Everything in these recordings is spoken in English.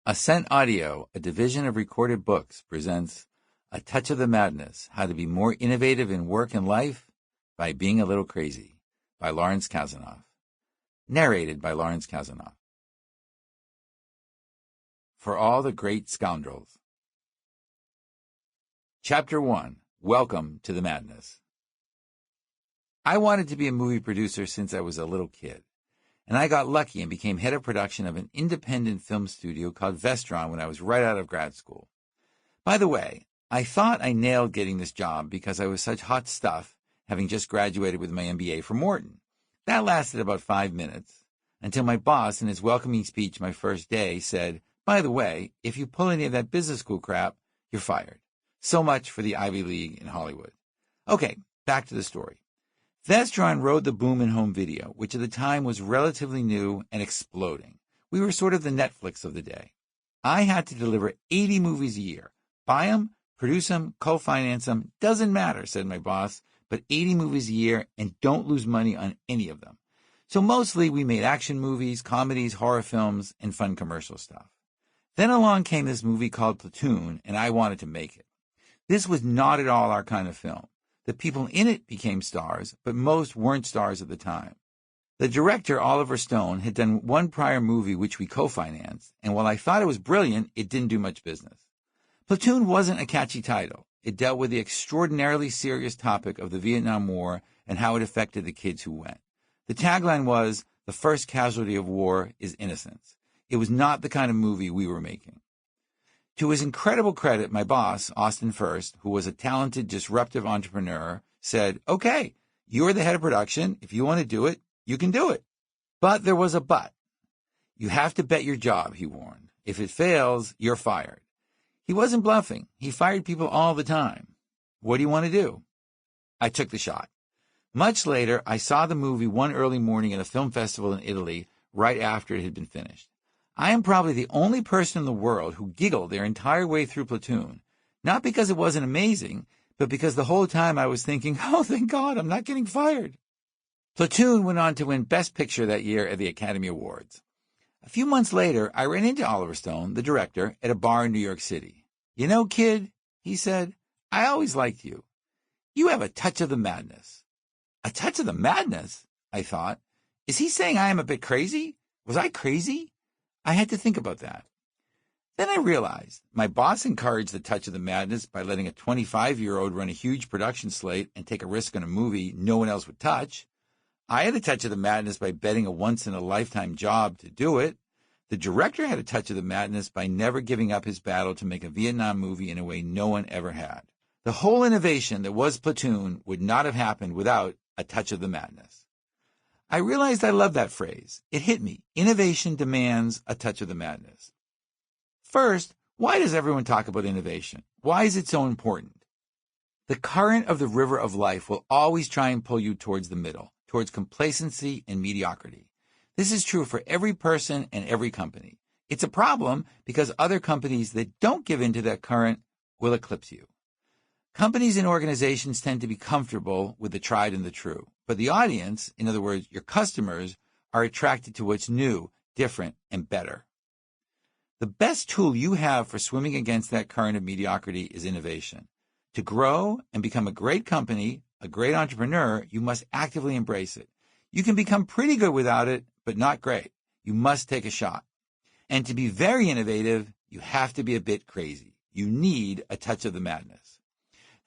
Ascent Audio, a division of Recorded Books, presents A Touch of the Madness, How to Be More Innovative in Work and Life by Being a Little Crazy, by Larry Kasanoff. Narrated by Larry Kasanoff. For All the Great Scoundrels. Chapter 1, Welcome to the Madness. I wanted to be a movie producer since I was a little kid. And I got lucky and became head of production of an independent film studio called Vestron when I was right out of grad school. By the way, I thought I nailed getting this job because I was such hot stuff, having just graduated with my MBA from Wharton. That lasted about 5 minutes, until my boss, in his welcoming speech my first day, said, "By the way, if you pull any of that business school crap, you're fired. So much for the Ivy League in Hollywood." Okay, back to the story. Vestron rode the boom in home video, which at the time was relatively new and exploding. We were sort of the Netflix of the day. I had to deliver 80 movies a year. Buy them, produce them, co-finance them, doesn't matter, said my boss, but 80 movies a year and don't lose money on any of them. So mostly we made action movies, comedies, horror films, and fun commercial stuff. Then along came this movie called Platoon, and I wanted to make it. This was not at all our kind of film. The people in it became stars, but most weren't stars at the time. The director, Oliver Stone, had done one prior movie which we co-financed, and while I thought it was brilliant, it didn't do much business. Platoon wasn't a catchy title. It dealt with the extraordinarily serious topic of the Vietnam War and how it affected the kids who went. The tagline was, "The first casualty of war is innocence." It was not the kind of movie we were making. To his incredible credit, my boss, Austin First, who was a talented, disruptive entrepreneur, said, "Okay, you're the head of production. If you want to do it, you can do it." But there was a but. "You have to bet your job," he warned. "If it fails, you're fired." He wasn't bluffing. He fired people all the time. What do you want to do? I took the shot. Much later, I saw the movie one early morning at a film festival in Italy right after it had been finished. I am probably the only person in the world who giggled their entire way through Platoon, not because it wasn't amazing, but because the whole time I was thinking, oh, thank God, I'm not getting fired. Platoon went on to win Best Picture that year at the Academy Awards. A few months later, I ran into Oliver Stone, the director, at a bar in New York City. "You know, kid," he said, "I always liked you. You have a touch of the madness." A touch of the madness? I thought. Is he saying I am a bit crazy? Was I crazy? I had to think about that. Then I realized my boss encouraged the touch of the madness by letting a 25-year-old run a huge production slate and take a risk on a movie no one else would touch. I had a touch of the madness by betting a once-in-a-lifetime job to do it. The director had a touch of the madness by never giving up his battle to make a Vietnam movie in a way no one ever had. The whole innovation that was Platoon would not have happened without a touch of the madness. I realized I loved that phrase. It hit me. Innovation demands a touch of the madness. First, why does everyone talk about innovation? Why is it so important? The current of the river of life will always try and pull you towards the middle, towards complacency and mediocrity. This is true for every person and every company. It's a problem because other companies that don't give in to that current will eclipse you. Companies and organizations tend to be comfortable with the tried and the true, but the audience, in other words, your customers, are attracted to what's new, different, and better. The best tool you have for swimming against that current of mediocrity is innovation. To grow and become a great company, a great entrepreneur, you must actively embrace it. You can become pretty good without it, but not great. You must take a shot. And to be very innovative, you have to be a bit crazy. You need a touch of the madness.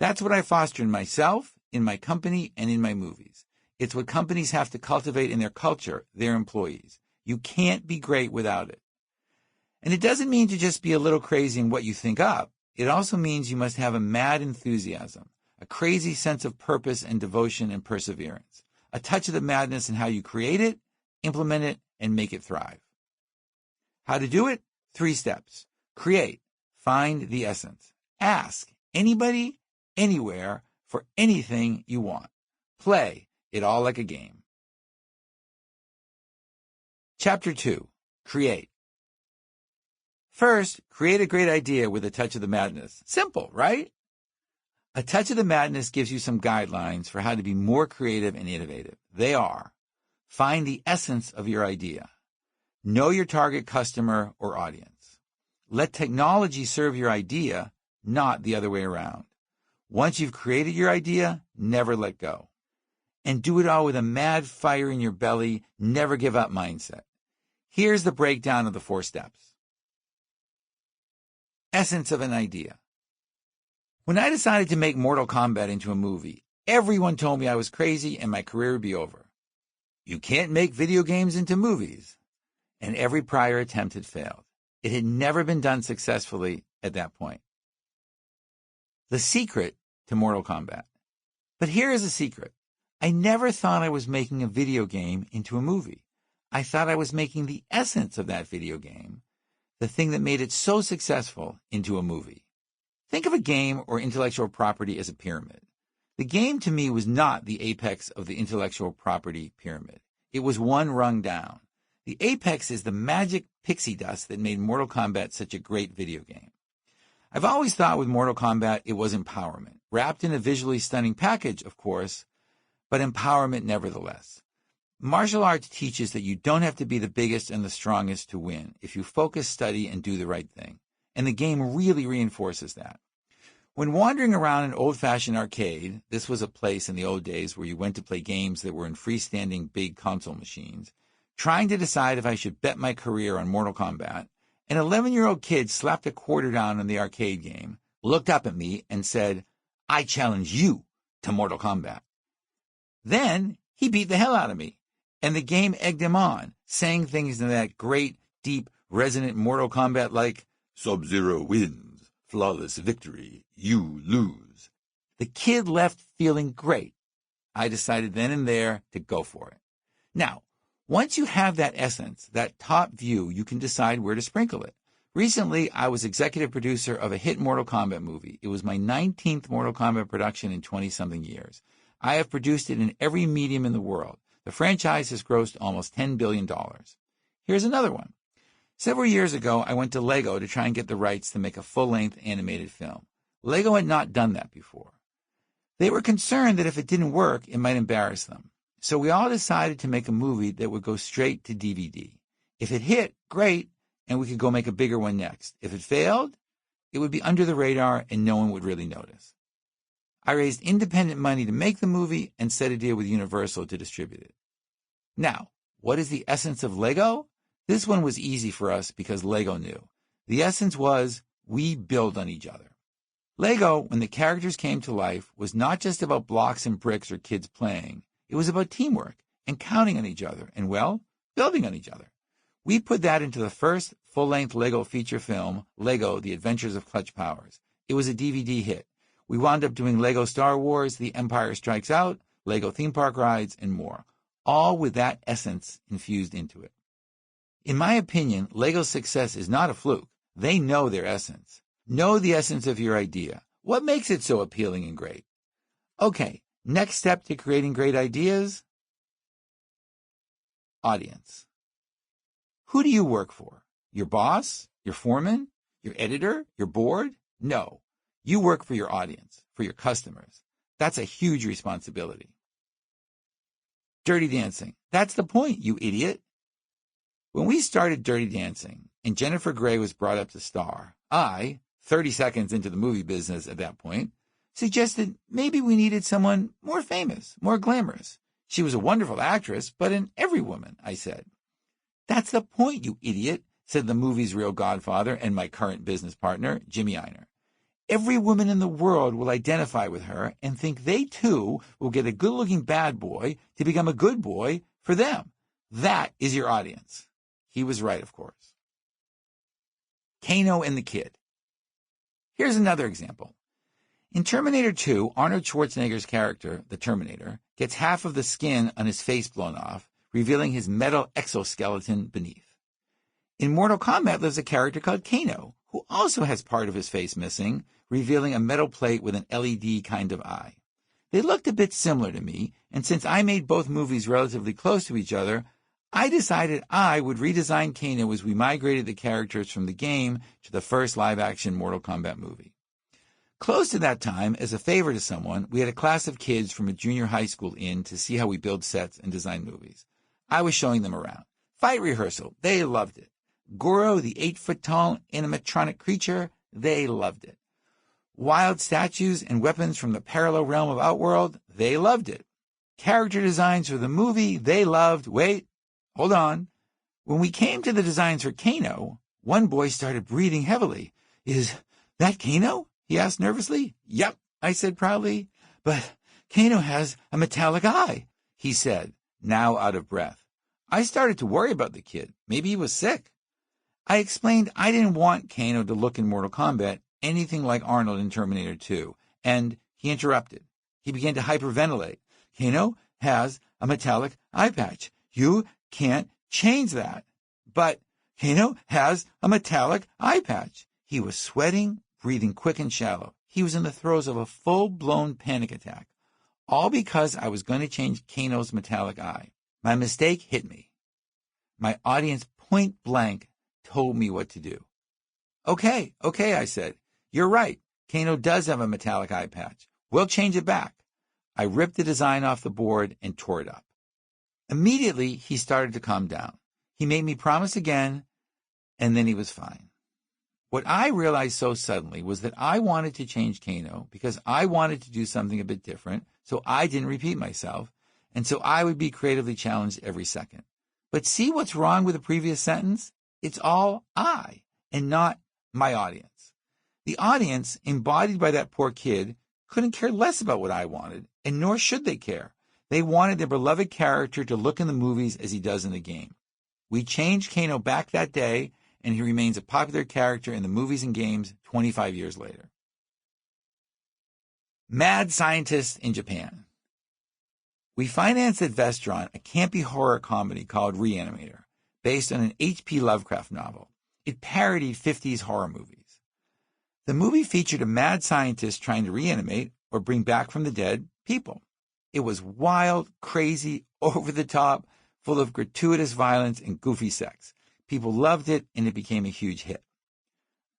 That's what I foster in myself, in my company, and in my movies. It's what companies have to cultivate in their culture, their employees. You can't be great without it. And it doesn't mean to just be a little crazy in what you think up. It also means you must have a mad enthusiasm, a crazy sense of purpose and devotion and perseverance, a touch of the madness in how you create it, implement it, and make it thrive. How to do it? 3 steps. Create. Find the essence. Ask anybody, anywhere, for anything you want. Play it all like a game. Chapter 2. Create. First, create a great idea with a touch of the madness. Simple, right? A touch of the madness gives you some guidelines for how to be more creative and innovative. They are: find the essence of your idea. Know your target customer or audience. Let technology serve your idea, not the other way around. Once you've created your idea, never let go. And do it all with a mad fire in your belly, never give up mindset. Here's the breakdown of the 4 steps. Essence of an idea. When I decided to make Mortal Kombat into a movie, everyone told me I was crazy and my career would be over. You can't make video games into movies. And every prior attempt had failed. It had never been done successfully at that point. The secret to Mortal Kombat. But here is a secret. I never thought I was making a video game into a movie. I thought I was making the essence of that video game, the thing that made it so successful, into a movie. Think of a game or intellectual property as a pyramid. The game to me was not the apex of the intellectual property pyramid. It was one rung down. The apex is the magic pixie dust that made Mortal Kombat such a great video game. I've always thought with Mortal Kombat it was empowerment, wrapped in a visually stunning package, of course, but empowerment nevertheless. Martial arts teaches that you don't have to be the biggest and the strongest to win if you focus, study, and do the right thing. And the game really reinforces that. When wandering around an old-fashioned arcade, this was a place in the old days where you went to play games that were in freestanding big console machines, trying to decide if I should bet my career on Mortal Kombat, an 11-year-old kid slapped a quarter down on the arcade game, looked up at me, and said, "I challenge you to Mortal Kombat." Then he beat the hell out of me, and the game egged him on, saying things in that great, deep, resonant Mortal Kombat like, "Sub-Zero wins, flawless victory, you lose." The kid left feeling great. I decided then and there to go for it. Now, once you have that essence, that top view, you can decide where to sprinkle it. Recently, I was executive producer of a hit Mortal Kombat movie. It was my 19th Mortal Kombat production in 20-something years. I have produced it in every medium in the world. The franchise has grossed almost $10 billion. Here's another one. Several years ago, I went to Lego to try and get the rights to make a full-length animated film. Lego had not done that before. They were concerned that if it didn't work, it might embarrass them. So we all decided to make a movie that would go straight to DVD. If it hit, great, and we could go make a bigger one next. If it failed, it would be under the radar and no one would really notice. I raised independent money to make the movie and set a deal with Universal to distribute it. Now, what is the essence of Lego? This one was easy for us because Lego knew. The essence was we build on each other. Lego, when the characters came to life, was not just about blocks and bricks or kids playing. It was about teamwork and counting on each other and, well, building on each other. We put that into the first full-length Lego feature film, Lego: The Adventures of Clutch Powers. It was a DVD hit. We wound up doing Lego Star Wars, The Empire Strikes Out, Lego theme park rides, and more, all with that essence infused into it. In my opinion, Lego's success is not a fluke. They know their essence. Know the essence of your idea. What makes it so appealing and great? Okay, next step to creating great ideas? Audience. Who do you work for? Your boss? Your foreman? Your editor? Your board? No. You work for your audience, for your customers. That's a huge responsibility. Dirty Dancing. That's the point, you idiot. When we started Dirty Dancing and Jennifer Grey was brought up to star, I, 30 seconds into the movie business at that point, suggested maybe we needed someone more famous, more glamorous. She was a wonderful actress, but an every woman, I said. That's the point, you idiot, said the movie's real godfather and my current business partner, Jimmy Einer. Every woman in the world will identify with her and think they, too, will get a good-looking bad boy to become a good boy for them. That is your audience. He was right, of course. Kano and the Kid. Here's another example. In Terminator 2, Arnold Schwarzenegger's character, the Terminator, gets half of the skin on his face blown off, revealing his metal exoskeleton beneath. In Mortal Kombat lives a character called Kano, who also has part of his face missing, revealing a metal plate with an LED kind of eye. They looked a bit similar to me, and since I made both movies relatively close to each other, I decided I would redesign Kano as we migrated the characters from the game to the first live-action Mortal Kombat movie. Close to that time, as a favor to someone, we had a class of kids from a junior high school in to see how we build sets and design movies. I was showing them around. Fight rehearsal. They loved it. Goro, the 8-foot-tall animatronic creature, they loved it. Wild statues and weapons from the parallel realm of Outworld, they loved it. Character designs for the movie, they loved. Wait, hold on. When we came to the designs for Kano, one boy started breathing heavily. Is that Kano? He asked nervously. Yep, I said proudly. But Kano has a metallic eye, he said, now out of breath. I started to worry about the kid. Maybe he was sick. I explained I didn't want Kano to look in Mortal Kombat anything like Arnold in Terminator 2, and he interrupted. He began to hyperventilate. Kano has a metallic eye patch. You can't change that. But Kano has a metallic eye patch. He was sweating, breathing quick and shallow. He was in the throes of a full-blown panic attack, all because I was going to change Kano's metallic eye. My mistake hit me. My audience point blank told me what to do. Okay, I said. You're right. Kano does have a metallic eye patch. We'll change it back. I ripped the design off the board and tore it up. Immediately, he started to calm down. He made me promise again, and then he was fine. What I realized so suddenly was that I wanted to change Kano because I wanted to do something a bit different, so I didn't repeat myself, and so I would be creatively challenged every second. But see what's wrong with the previous sentence? It's all I, and not my audience. The audience, embodied by that poor kid, couldn't care less about what I wanted, and nor should they care. They wanted their beloved character to look in the movies as he does in the game. We changed Kano back that day, and he remains a popular character in the movies and games 25 years later. Mad Scientists in Japan. We financed at Vestron a campy horror comedy called Reanimator, based on an H.P. Lovecraft novel. It parodied 50s horror movies. The movie featured a mad scientist trying to reanimate or bring back from the dead people. It was wild, crazy, over the top, full of gratuitous violence and goofy sex. People loved it, and it became a huge hit.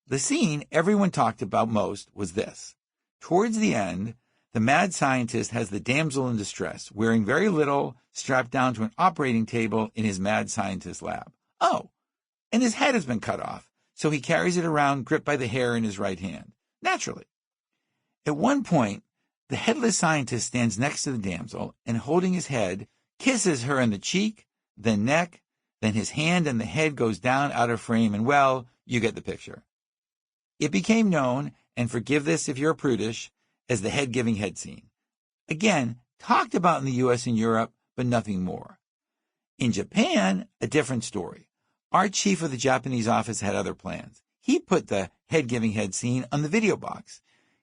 The scene everyone talked about most was this. Towards the end, the mad scientist has the damsel in distress, wearing very little, strapped down to an operating table in his mad scientist lab. Oh, and his head has been cut off, so he carries it around gripped by the hair in his right hand. Naturally. At one point, the headless scientist stands next to the damsel and, holding his head, kisses her on the cheek, then neck, then his hand and the head goes down out of frame, and, well, you get the picture. It became known, and forgive this if you're prudish, as the head-giving head scene. Again, talked about in the U.S. and Europe, but nothing more. In Japan, a different story. Our chief of the Japanese office had other plans. He put the head-giving head scene on the video box.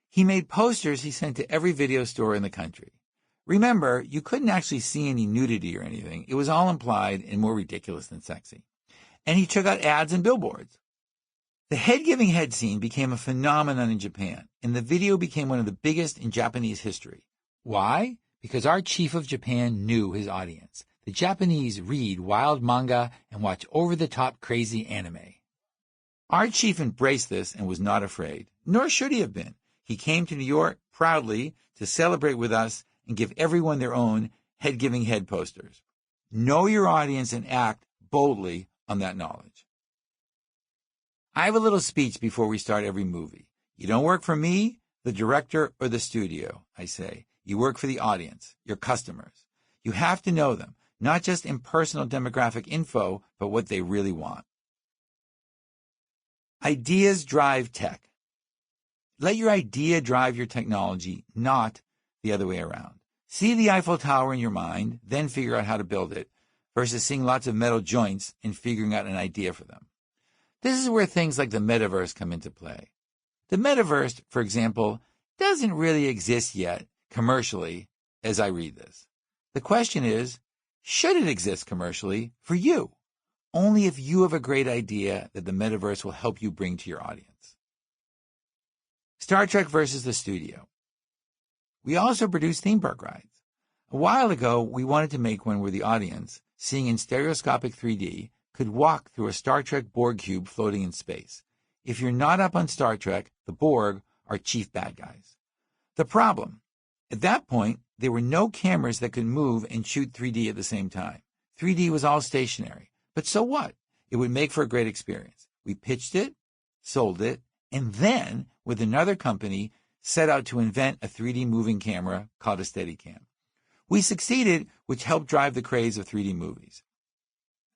He made posters he sent to every video store in the country. Remember, you couldn't actually see any nudity or anything. It was all implied and more ridiculous than sexy. And he took out ads and billboards. The head-giving head scene became a phenomenon in Japan, and the video became one of the biggest in Japanese history. Why? Because our chief of Japan knew his audience. The Japanese read wild manga and watch over-the-top crazy anime. Our chief embraced this and was not afraid, nor should he have been. He came to New York proudly to celebrate with us and give everyone their own head-giving head posters. Know your audience and act boldly on that knowledge. I have a little speech before we start every movie. You don't work for me, the director, or the studio, I say. You work for the audience, your customers. You have to know them, not just impersonal demographic info, but what they really want. Ideas drive tech. Let your idea drive your technology, not the other way around. See the Eiffel Tower in your mind, then figure out how to build it, versus seeing lots of metal joints and figuring out an idea for them. This is where things like the metaverse come into play. The metaverse, for example, doesn't really exist yet, commercially, as I read this. The question is, should it exist commercially for you? Only if you have a great idea that the metaverse will help you bring to your audience. Star Trek versus the studio. We also produce theme park rides. A while ago, we wanted to make one where the audience, seeing in stereoscopic 3D, could walk through a Star Trek Borg cube floating in space. If you're not up on Star Trek, the Borg are chief bad guys. The problem, at that point, there were no cameras that could move and shoot 3D at the same time. 3D was all stationary. But so what? It it would make for a great experience. We pitched it, sold it, and then, with another company, set out to invent a 3D moving camera called a Steadicam. We succeeded, which helped drive the craze of 3D movies.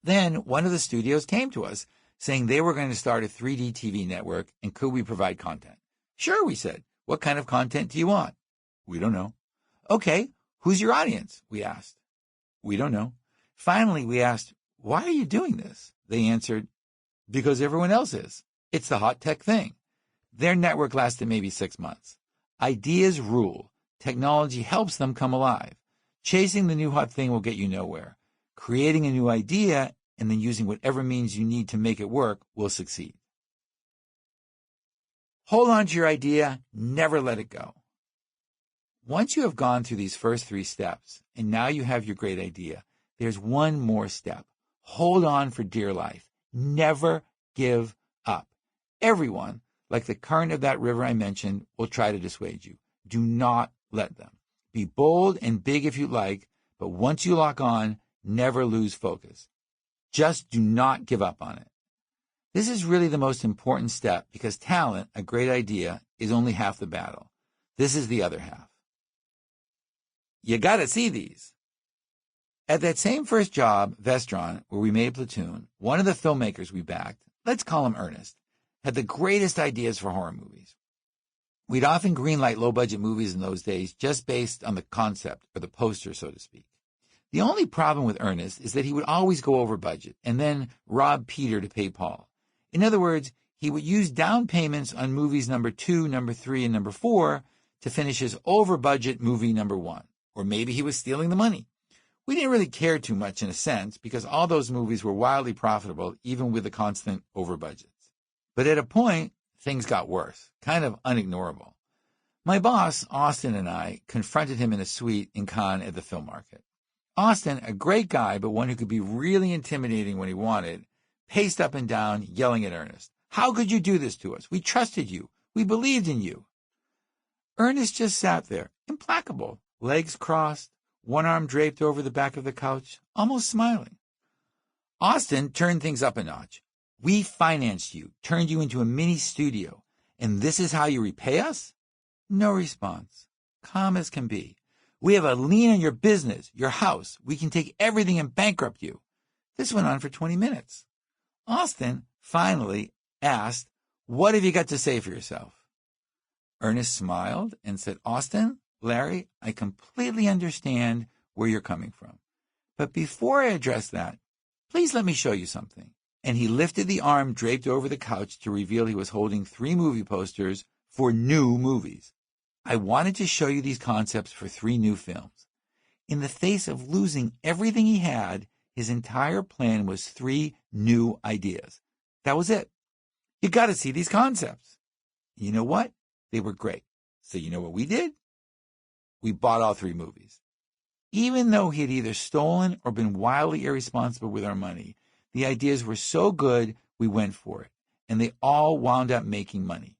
Then one of the studios came to us saying they were going to start a 3D TV network and could we provide content. Sure, we said. What kind of content do you want? We don't know. Okay, who's your audience? We asked. We don't know. Finally, we asked, why are you doing this? They answered, because everyone else is. It's the hot tech thing. Their network lasted maybe 6 months. Ideas rule. Technology helps them come alive. Chasing the new hot thing will get you nowhere. Creating a new idea and then using whatever means you need to make it work will succeed. Hold on to your idea. Never let it go. Once you have gone through these first 3 steps and now you have your great idea, there's one more step. Hold on for dear life. Never give up. Everyone, like the current of that river I mentioned, will try to dissuade you. Do not let them. Be bold and big if you like, but once you lock on, never lose focus. Just do not give up on it. This is really the most important step because talent, a great idea, is only half the battle. This is the other half. You got to see these. At that same first job, Vestron, where we made Platoon, one of the filmmakers we backed, let's call him Ernest, had the greatest ideas for horror movies. We'd often greenlight low-budget movies in those days just based on the concept, or the poster, so to speak. The only problem with Ernest is that he would always go over budget and then rob Peter to pay Paul. In other words, he would use down payments on movies number 2, number 3, and number 4 to finish his over-budget movie number 1. Or maybe he was stealing the money. We didn't really care too much in a sense because all those movies were wildly profitable even with the constant over-budgets. But at a point, things got worse, kind of unignorable. My boss, Austin, and I confronted him in a suite in Cannes at the film market. Austin, a great guy, but one who could be really intimidating when he wanted, paced up and down, yelling at Ernest. How could you do this to us? We trusted you. We believed in you. Ernest just sat there, implacable, legs crossed, one arm draped over the back of the couch, almost smiling. Austin turned things up a notch. We financed you, turned you into a mini studio, and this is how you repay us? No response. Calm as can be. We have a lien on your business, your house. We can take everything and bankrupt you. This went on for 20 minutes. Austin finally asked, what have you got to say for yourself? Ernest smiled and said, Austin, Larry, I completely understand where you're coming from. But before I address that, please let me show you something. And he lifted the arm draped over the couch to reveal he was holding 3 movie posters for new movies. I wanted to show you these concepts for 3 new films. In the face of losing everything he had, his entire plan was 3 new ideas. That was it. You got to see these concepts. You know what? They were great. So you know what we did? We bought all 3 movies. Even though he had either stolen or been wildly irresponsible with our money, the ideas were so good we went for it, and they all wound up making money.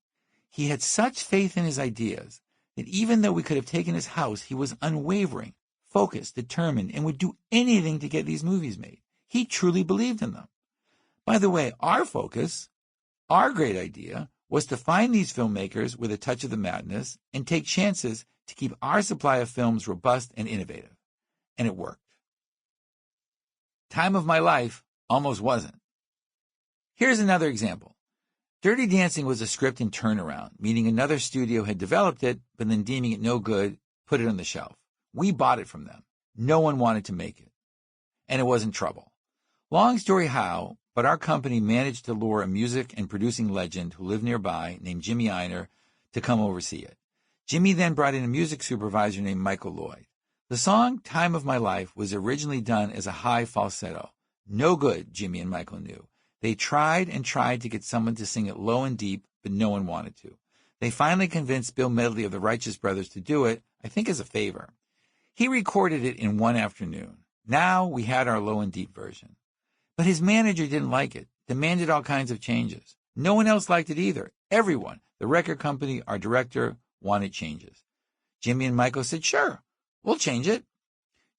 He had such faith in his ideas that even though we could have taken his house, he was unwavering, focused, determined, and would do anything to get these movies made. He truly believed in them. By the way, our focus, our great idea, was to find these filmmakers with a touch of the madness and take chances to keep our supply of films robust and innovative. And it worked. Time of My Life almost wasn't. Here's another example. Dirty Dancing was a script in turnaround, meaning another studio had developed it, but then deeming it no good, put it on the shelf. We bought it from them. No one wanted to make it. And it wasn't trouble. Long story how, but our company managed to lure a music and producing legend who lived nearby named Jimmy Einer to come oversee it. Jimmy then brought in a music supervisor named Michael Lloyd. The song Time of My Life was originally done as a high falsetto. No good, Jimmy and Michael knew. They tried and tried to get someone to sing it low and deep, but no one wanted to. They finally convinced Bill Medley of the Righteous Brothers to do it, I think as a favor. He recorded it in one afternoon. Now we had our low and deep version. But his manager didn't like it, demanded all kinds of changes. No one else liked it either. Everyone, the record company, our director, wanted changes. Jimmy and Michael said, sure, we'll change it.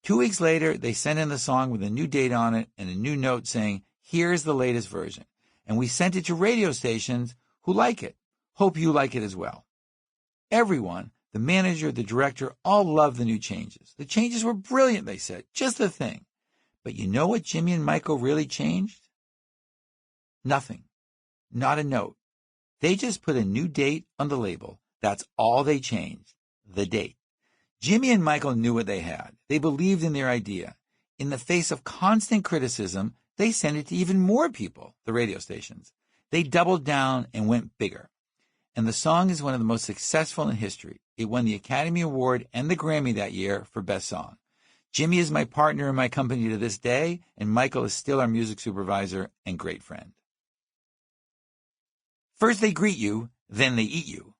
2 weeks later, they sent in the song with a new date on it and a new note saying, Here's the latest version. And we sent it to radio stations who like it. Hope you like it as well. Everyone, the manager, the director, all loved the new changes. The changes were brilliant, they said. Just the thing. But you know what Jimmy and Michael really changed? Nothing. Not a note. They just put a new date on the label. That's all they changed. The date. Jimmy and Michael knew what they had. They believed in their idea. In the face of constant criticism, they sent it to even more people, the radio stations. They doubled down and went bigger. And the song is one of the most successful in history. It won the Academy Award and the Grammy that year for Best Song. Jimmy is my partner in my company to this day, and Michael is still our music supervisor and great friend. First they greet you, then they eat you.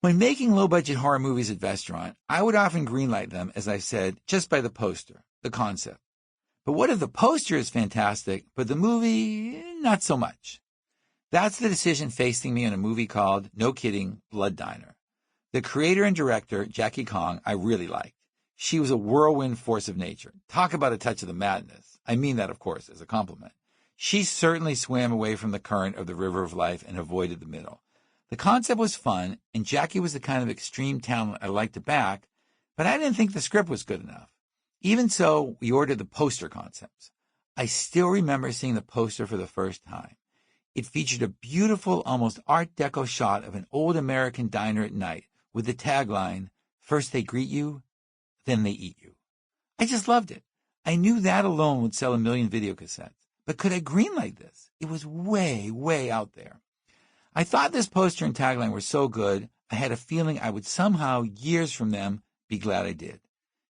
When making low-budget horror movies at Vestaurant, I would often greenlight them, as I said, just by the poster, the concept. But what if the poster is fantastic, but the movie, not so much? That's the decision facing me in a movie called, no kidding, Blood Diner. The creator and director, Jackie Kong, I really liked. She was a whirlwind force of nature. Talk about a touch of the madness. I mean that, of course, as a compliment. She certainly swam away from the current of the river of life and avoided the middle. The concept was fun, and Jackie was the kind of extreme talent I liked to back, but I didn't think the script was good enough. Even so, we ordered the poster concepts. I still remember seeing the poster for the first time. It featured a beautiful, almost Art Deco shot of an old American diner at night with the tagline, "First they greet you, then they eat you." I just loved it. I knew that alone would sell 1 million video cassettes. But could I greenlight this? It was way, way out there. I thought this poster and tagline were so good, I had a feeling I would somehow, years from them, be glad I did.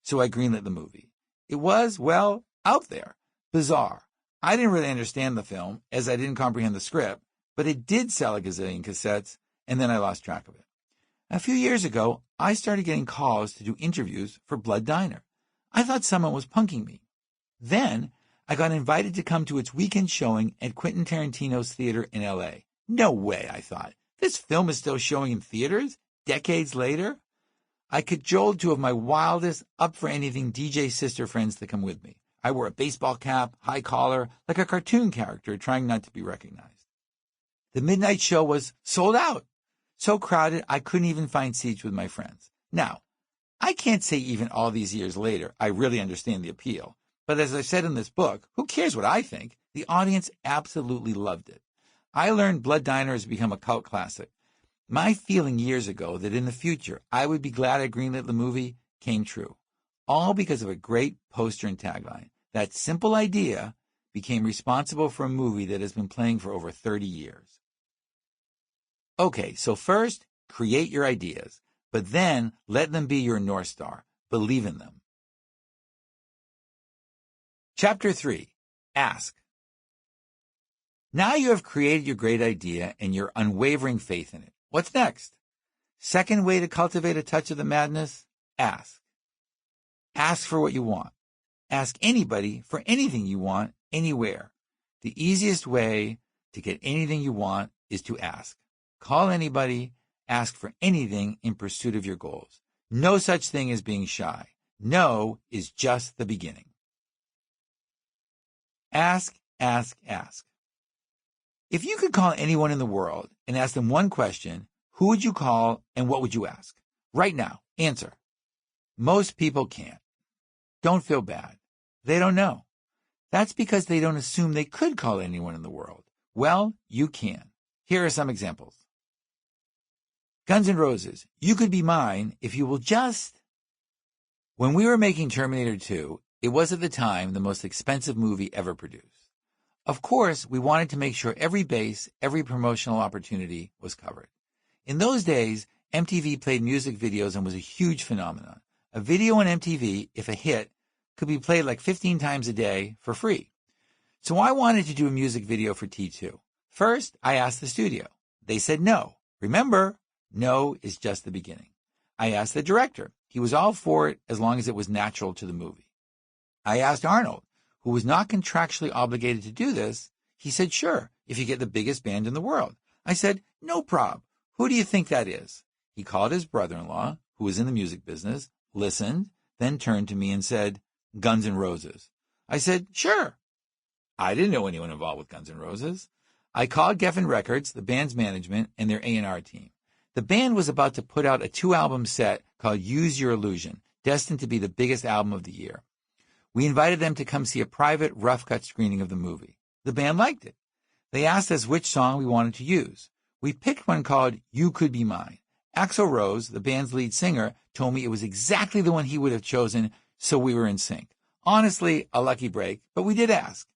So I greenlit the movie. It was, well, out there. Bizarre. I didn't really understand the film, as I didn't comprehend the script, but it did sell a gazillion cassettes, and then I lost track of it. A few years ago, I started getting calls to do interviews for Blood Diner. I thought someone was punking me. Then, I got invited to come to its weekend showing at Quentin Tarantino's theater in L.A. No way, I thought. This film is still showing in theaters, decades later? I cajoled 2 of my wildest, up-for-anything DJ sister friends to come with me. I wore a baseball cap, high collar, like a cartoon character, trying not to be recognized. The midnight show was sold out. So crowded, I couldn't even find seats with my friends. Now, I can't say even all these years later, I really understand the appeal. But as I said in this book, who cares what I think? The audience absolutely loved it. I learned Blood Diner has become a cult classic. My feeling years ago that in the future I would be glad I greenlit the movie came true. All because of a great poster and tagline. That simple idea became responsible for a movie that has been playing for over 30 years. Okay, so first, create your ideas, but then let them be your North Star. Believe in them. Chapter 3. Ask. Now you have created your great idea and your unwavering faith in it. What's next? Second way to cultivate a touch of the madness, ask. Ask for what you want. Ask anybody for anything you want, anywhere. The easiest way to get anything you want is to ask. Call anybody, ask for anything in pursuit of your goals. No such thing as being shy. No is just the beginning. Ask, ask, ask. If you could call anyone in the world and ask them one question, who would you call and what would you ask? Right now, answer. Most people can't. Don't feel bad. They don't know. That's because they don't assume they could call anyone in the world. Well, you can. Here are some examples. Guns N' Roses, you could be mine if you will just... When we were making Terminator 2, it was at the time the most expensive movie ever produced. Of course, we wanted to make sure every base, every promotional opportunity was covered. In those days, MTV played music videos and was a huge phenomenon. A video on MTV, if a hit, could be played like 15 times a day for free. So I wanted to do a music video for T2. First, I asked the studio. They said no. Remember, no is just the beginning. I asked the director. He was all for it as long as it was natural to the movie. I asked Arnold, who was not contractually obligated to do this. He said, sure, if you get the biggest band in the world. I said, no prob. Who do you think that is? He called his brother-in-law, who was in the music business, listened, then turned to me and said, Guns N' Roses. I said, sure. I didn't know anyone involved with Guns N' Roses. I called Geffen Records, the band's management, and their A&R team. The band was about to put out a 2-album set called Use Your Illusion, destined to be the biggest album of the year. We invited them to come see a private, rough-cut screening of the movie. The band liked it. They asked us which song we wanted to use. We picked one called You Could Be Mine. Axl Rose, the band's lead singer, told me it was exactly the one he would have chosen, so we were in sync. Honestly, a lucky break, but we did ask.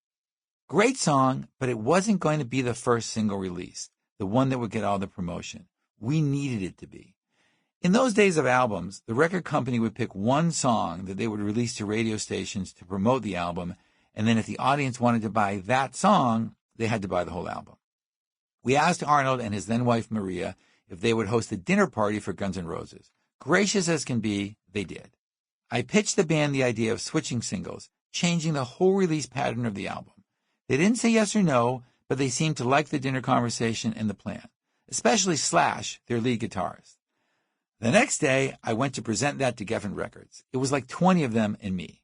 Great song, but it wasn't going to be the first single released, the one that would get all the promotion. We needed it to be. In those days of albums, the record company would pick one song that they would release to radio stations to promote the album, and then if the audience wanted to buy that song, they had to buy the whole album. We asked Arnold and his then-wife Maria if they would host a dinner party for Guns N' Roses. Gracious as can be, they did. I pitched the band the idea of switching singles, changing the whole release pattern of the album. They didn't say yes or no, but they seemed to like the dinner conversation and the plan, especially Slash, their lead guitarist. The next day, I went to present that to Geffen Records. It was like 20 of them and me.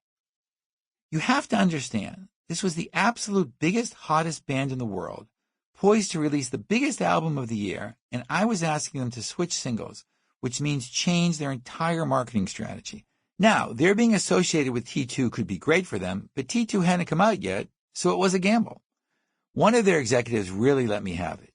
You have to understand, this was the absolute biggest, hottest band in the world, poised to release the biggest album of the year, and I was asking them to switch singles, which means change their entire marketing strategy. Now, their being associated with T2 could be great for them, but T2 hadn't come out yet, so it was a gamble. One of their executives really let me have it.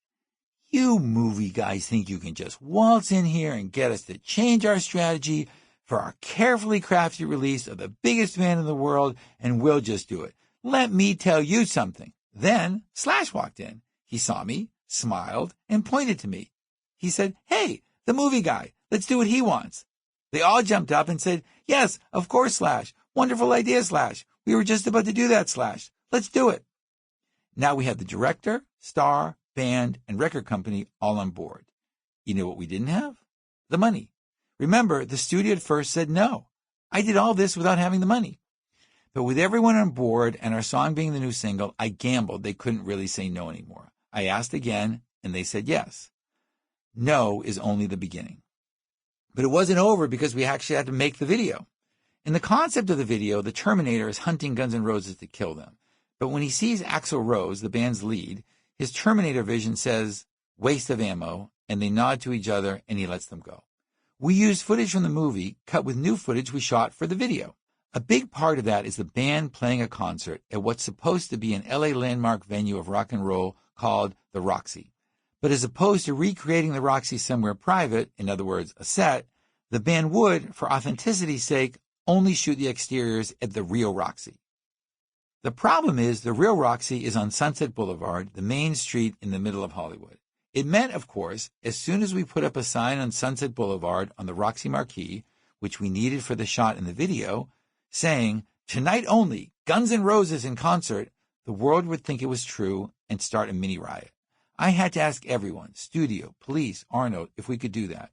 You movie guys think you can just waltz in here and get us to change our strategy for our carefully crafted release of the biggest band in the world, and we'll just do it. Let me tell you something. Then Slash walked in. He saw me, smiled, and pointed to me. He said, "Hey, the movie guy, let's do what he wants." They all jumped up and said, "Yes, of course, Slash. Wonderful idea, Slash. We were just about to do that, Slash. Let's do it." Now we had the director, star, band, and record company all on board. You know what we didn't have? The money. Remember, the studio at first said no. I did all this without having the money. But with everyone on board and our song being the new single, I gambled they couldn't really say no anymore. I asked again, and they said yes. No is only the beginning. But it wasn't over because we actually had to make the video. In the concept of the video, the Terminator is hunting Guns N' Roses to kill them. But when he sees Axl Rose, the band's lead, his Terminator vision says, "Waste of ammo," and they nod to each other and he lets them go. We used footage from the movie, cut with new footage we shot for the video. A big part of that is the band playing a concert at what's supposed to be an LA landmark venue of rock and roll called the Roxy. But as opposed to recreating the Roxy somewhere private, in other words, a set, the band would, for authenticity's sake, only shoot the exteriors at the real Roxy. The problem is the real Roxy is on Sunset Boulevard, the main street in the middle of Hollywood. It meant, of course, as soon as we put up a sign on Sunset Boulevard on the Roxy marquee, which we needed for the shot in the video, saying, "Tonight only, Guns N' Roses in concert," the world would think it was true and start a mini riot. I had to ask everyone, studio, police, Arnold, if we could do that.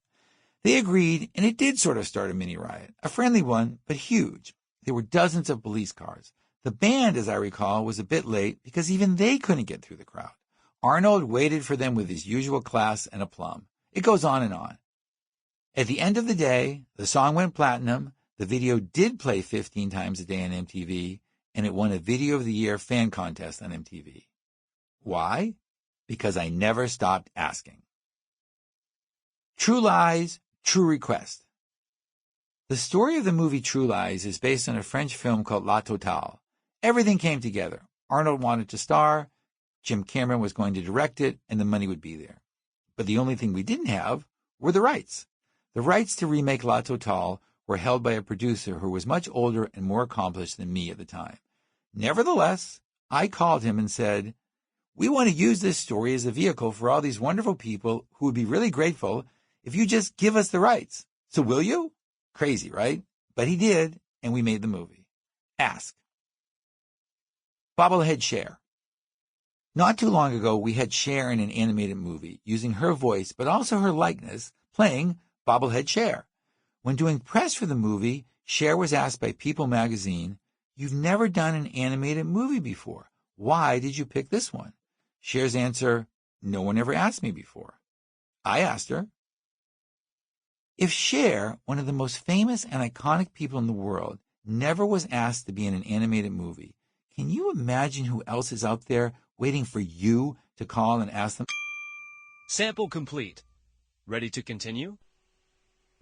They agreed, and it did sort of start a mini riot, a friendly one, but huge. There were dozens of police cars. The band, as I recall, was a bit late because even they couldn't get through the crowd. Arnold waited for them with his usual class and aplomb. It goes on and on. At the end of the day, the song went platinum, the video did play 15 times a day on MTV, and it won a Video of the Year fan contest on MTV. Why? Because I never stopped asking. True Lies, True Request. The story of the movie True Lies is based on a French film called La Totale. Everything came together. Arnold wanted to star, Jim Cameron was going to direct it, and the money would be there. But the only thing we didn't have were the rights. The rights to remake La Totale were held by a producer who was much older and more accomplished than me at the time. Nevertheless, I called him and said, "We want to use this story as a vehicle for all these wonderful people who would be really grateful if you just give us the rights. So will you?" Crazy, right? But he did, and we made the movie. Ask. Bobblehead Cher. Not too long ago, we had Cher in an animated movie, using her voice, but also her likeness, playing Bobblehead Cher. When doing press for the movie, Cher was asked by People magazine, "You've never done an animated movie before. Why did you pick this one?" Cher's answer, "No one ever asked me before." I asked her. If Cher, one of the most famous and iconic people in the world, never was asked to be in an animated movie, Can you imagine who else is out there waiting for you to call and ask them? Sample complete. Ready to continue?